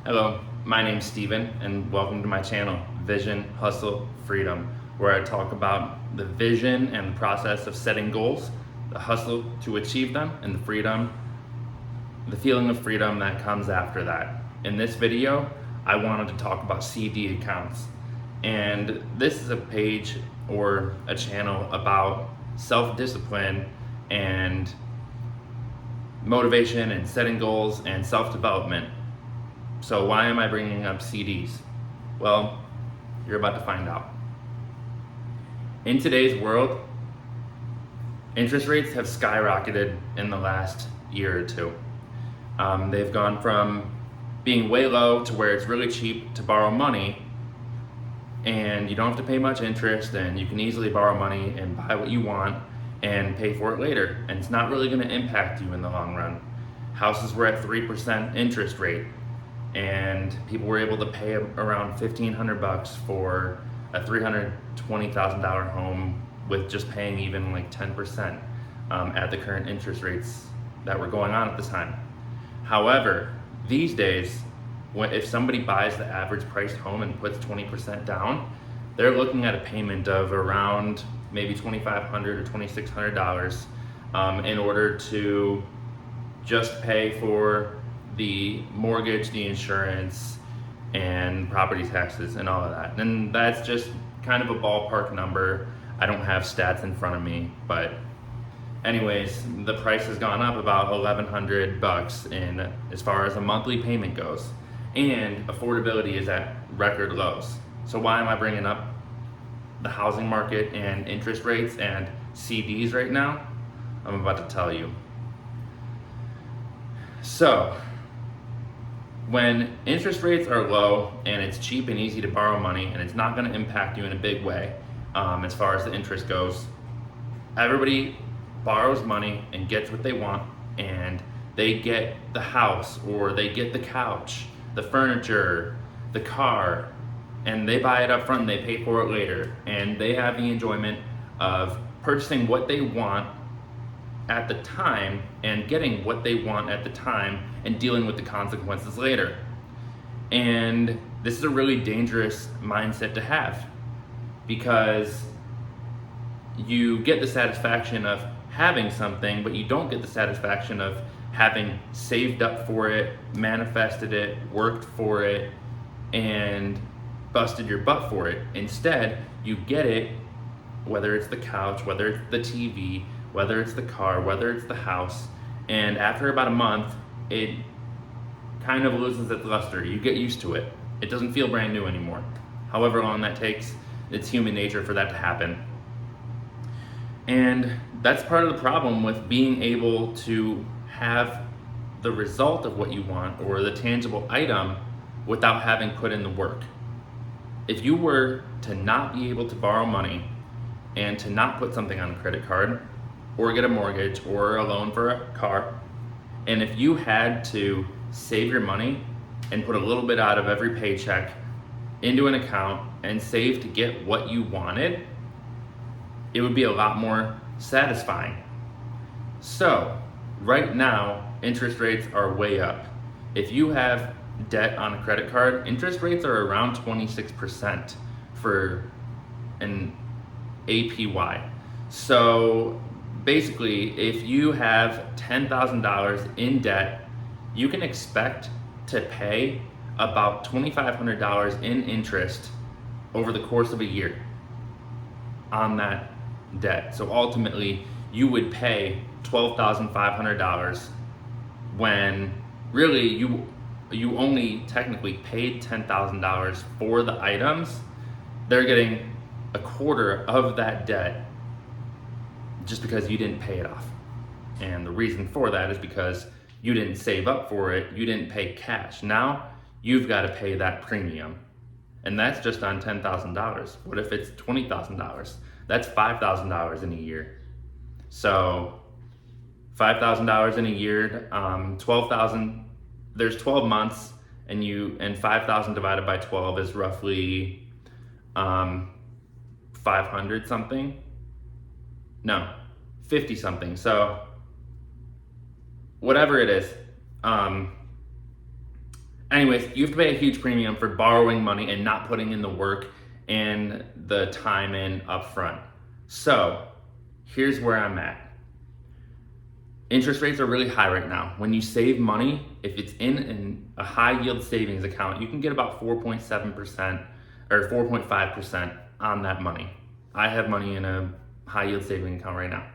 Hello, my name's Steven, and welcome to my channel, Vision, Hustle, Freedom, where I talk about the vision and the process of setting goals, the hustle to achieve them, and the freedom, the feeling of freedom that comes after that. In this video, I wanted to talk about CD accounts. And this is a page or a channel about self-discipline and motivation and setting goals and self-development. So why am I bringing up CDs? Well, you're about to find out. In today's world, interest rates have skyrocketed in the last year or two. They've gone from being way low to where it's really cheap to borrow money, and you don't have to pay much interest, and you can easily borrow money and buy what you want and pay for it later, and it's not really going to impact you in the long run. Houses were at 3% interest rate, and people were able to pay around $1,500 for a $320,000 home with just paying even like 10% at the current interest rates that were going on at the time. However, these days, if somebody buys the average priced home and puts 20% down, they're looking at a payment of around maybe $2,500 or $2,600 in order to just pay for the mortgage, the insurance, and property taxes and all of that. And that's just kind of a ballpark number. I don't have stats in front of me, but anyways, the price has gone up about $1,100 in as far as a monthly payment goes, and affordability is at record lows. So why am I bringing up the housing market and interest rates and CDs right now? I'm about to tell you. So when interest rates are low and it's cheap and easy to borrow money and it's not going to impact you in a big way as far as the interest goes, everybody borrows money and gets what they want, and they get the house or they get the couch, the furniture, the car, and they buy it up front and they pay for it later, and they have the enjoyment of purchasing what they want at the time and getting what they want at the time and dealing with the consequences later. And this is a really dangerous mindset to have, because you get the satisfaction of having something, but you don't get the satisfaction of having saved up for it, manifested it, worked for it, and busted your butt for it. Instead, you get it, whether it's the couch, whether it's the TV, whether it's the car, whether it's the house, and after about a month, it kind of loses its luster. You get used to it. It doesn't feel brand new anymore. However long that takes, it's human nature for that to happen. And that's part of the problem with being able to have the result of what you want or the tangible item without having put in the work. If you were to not be able to borrow money and to not put something on a credit card or get a mortgage or a loan for a car, and if you had to save your money and put a little bit out of every paycheck into an account and save to get what you wanted, it would be a lot more satisfying. So right now, interest rates are way up. If you have debt on a credit card, interest rates are around 26% for an APY. So basically, if you have $10,000 in debt, you can expect to pay about $2,500 in interest over the course of a year on that debt. So ultimately, you would pay $12,500 when really you only technically paid $10,000 for the items. They're getting a quarter of that debt just because you didn't pay it off. And the reason for that is because you didn't save up for it, you didn't pay cash. Now you've got to pay that premium. And that's just on $10,000. What if it's $20,000? That's $5,000 in a year. So $5,000 in a year, 12,000, there's 12 months, and 5,000 divided by 12 is roughly 500 something. No, 50 something. So whatever it is, Anyways, you have to pay a huge premium for borrowing money and not putting in the work and the time in up front. So here's where I'm at. Interest rates are really high right now. When you save money, if it's in a high yield savings account, you can get about 4.7% or 4.5% on that money. I have money in a high yield savings account right now.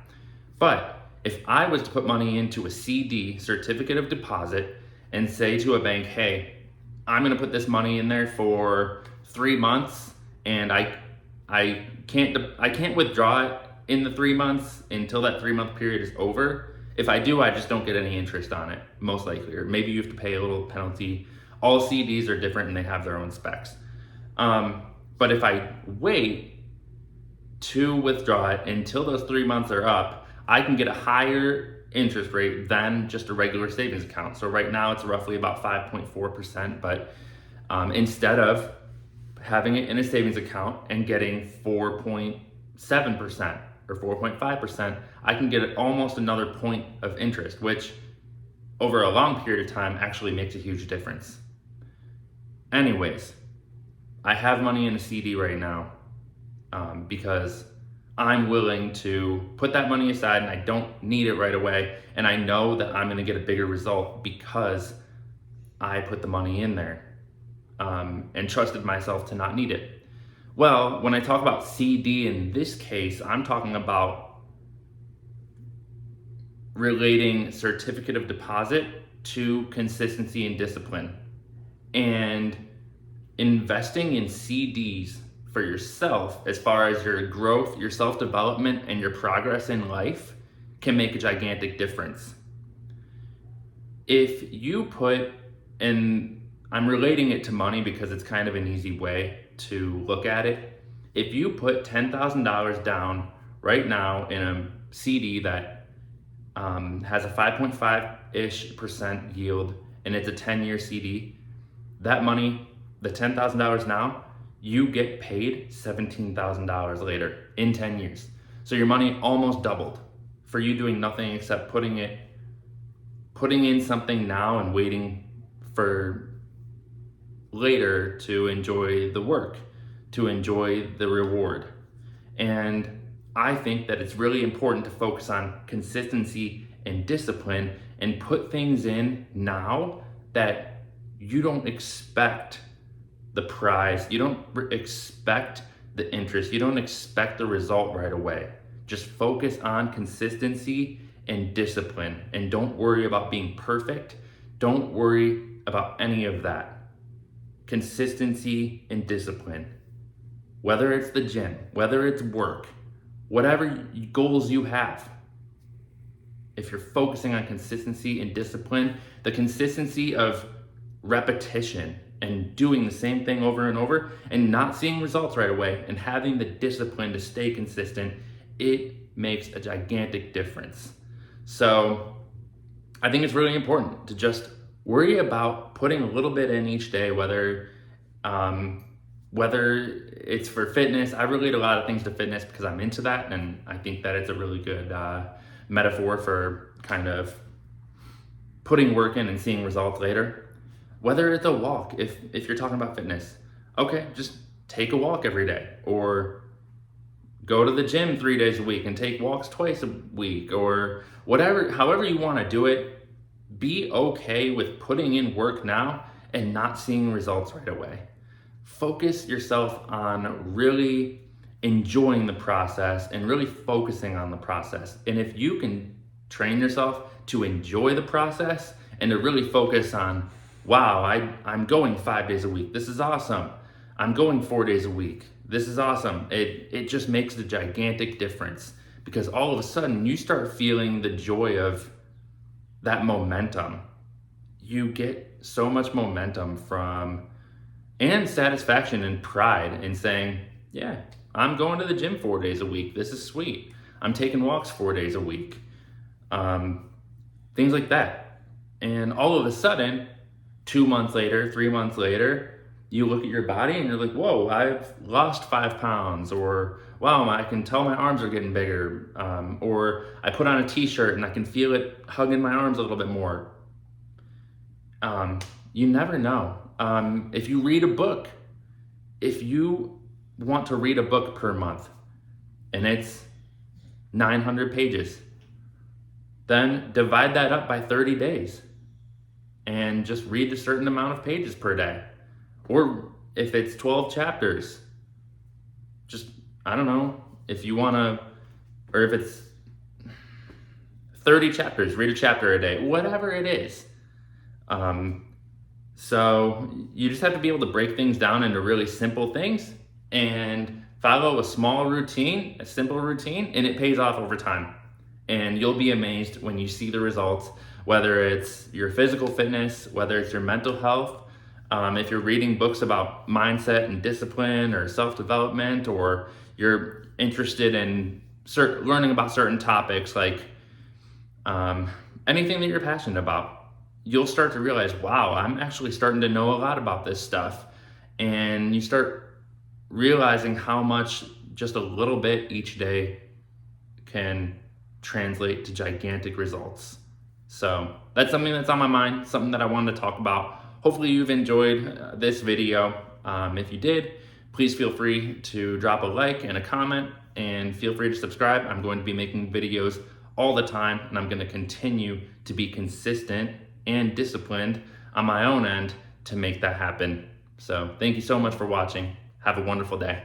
But if I was to put money into a CD, certificate of deposit, and say to a bank, hey, I'm gonna put this money in there for 3 months, and I can't withdraw it in the 3 months until that 3 month period is over. If I do, I just don't get any interest on it, most likely. Or maybe you have to pay a little penalty. All CDs are different and they have their own specs. But if I wait to withdraw it until those 3 months are up, I can get a higher interest rate than just a regular savings account. So right now it's roughly about 5.4%, but instead of having it in a savings account and getting 4.7% or 4.5%, I can get almost another point of interest, which over a long period of time actually makes a huge difference. Anyways, I have money in a CD right now because I'm willing to put that money aside and I don't need it right away. And I know that I'm gonna get a bigger result because I put the money in there and trusted myself to not need it. Well, when I talk about CD in this case, I'm talking about relating certificate of deposit to consistency and discipline. And investing in CDs for yourself, as far as your growth, your self-development, and your progress in life, can make a gigantic difference. If you put, and I'm relating it to money because it's kind of an easy way to look at it. If you put $10,000 down right now in a CD that has a 5.5-ish% yield and it's a 10-year CD, that money, the $10,000 now, you get paid $17,000 later in 10 years. So your money almost doubled for you doing nothing except putting in something now and waiting for later to enjoy the work, to enjoy the reward. And I think that it's really important to focus on consistency and discipline and put things in now that you don't expect the prize, you don't expect the interest, you don't expect the result right away. Just focus on consistency and discipline and don't worry about being perfect. Don't worry about any of that. Consistency and discipline. Whether it's the gym, whether it's work, whatever goals you have, if you're focusing on consistency and discipline, the consistency of repetition and doing the same thing over and over and not seeing results right away and having the discipline to stay consistent, it makes a gigantic difference. So I think it's really important to just worry about putting a little bit in each day, whether it's for fitness. I relate a lot of things to fitness because I'm into that, and I think that it's a really good metaphor for kind of putting work in and seeing results later. Whether it's a walk, if you're talking about fitness, okay, just take a walk every day, or go to the gym 3 days a week and take walks twice a week, or whatever, however you want to do it. Be okay with putting in work now and not seeing results right away. Focus yourself on really enjoying the process and really focusing on the process. And if you can train yourself to enjoy the process and to really focus on, wow, I'm going 5 days a week. This is awesome. I'm going 4 days a week. This is awesome. It just makes a gigantic difference because all of a sudden you start feeling the joy of that momentum. You get so much momentum from, and satisfaction and pride in saying, yeah, I'm going to the gym 4 days a week. This is sweet. I'm taking walks 4 days a week. Things like that. And all of a sudden, 2 months later, 3 months later, you look at your body and you're like, whoa, I've lost 5 pounds, or wow, I can tell my arms are getting bigger, or I put on a t-shirt and I can feel it hugging my arms a little bit more. you never know. If you read a book, if you want to read a book per month and it's 900 pages, then divide that up by 30 days and just read a certain amount of pages per day. Or if it's 12 chapters, just, I don't know, if you want to, or if it's 30 chapters, read a chapter a day, whatever it is. So you just have to be able to break things down into really simple things and follow a small routine, a simple routine, and it pays off over time. And you'll be amazed when you see the results, whether it's your physical fitness, whether it's your mental health. If you're reading books about mindset and discipline or self-development, or you're interested in learning about certain topics, like anything that you're passionate about, you'll start to realize, wow, I'm actually starting to know a lot about this stuff. And you start realizing how much just a little bit each day can translate to gigantic results. So that's something that's on my mind, something that I wanted to talk about. Hopefully you've enjoyed this video. If you did, please feel free to drop a like and a comment, and feel free to subscribe. I'm going to be making videos all the time, and I'm going to continue to be consistent and disciplined on my own end to make that happen. So thank you so much for watching. Have a wonderful day.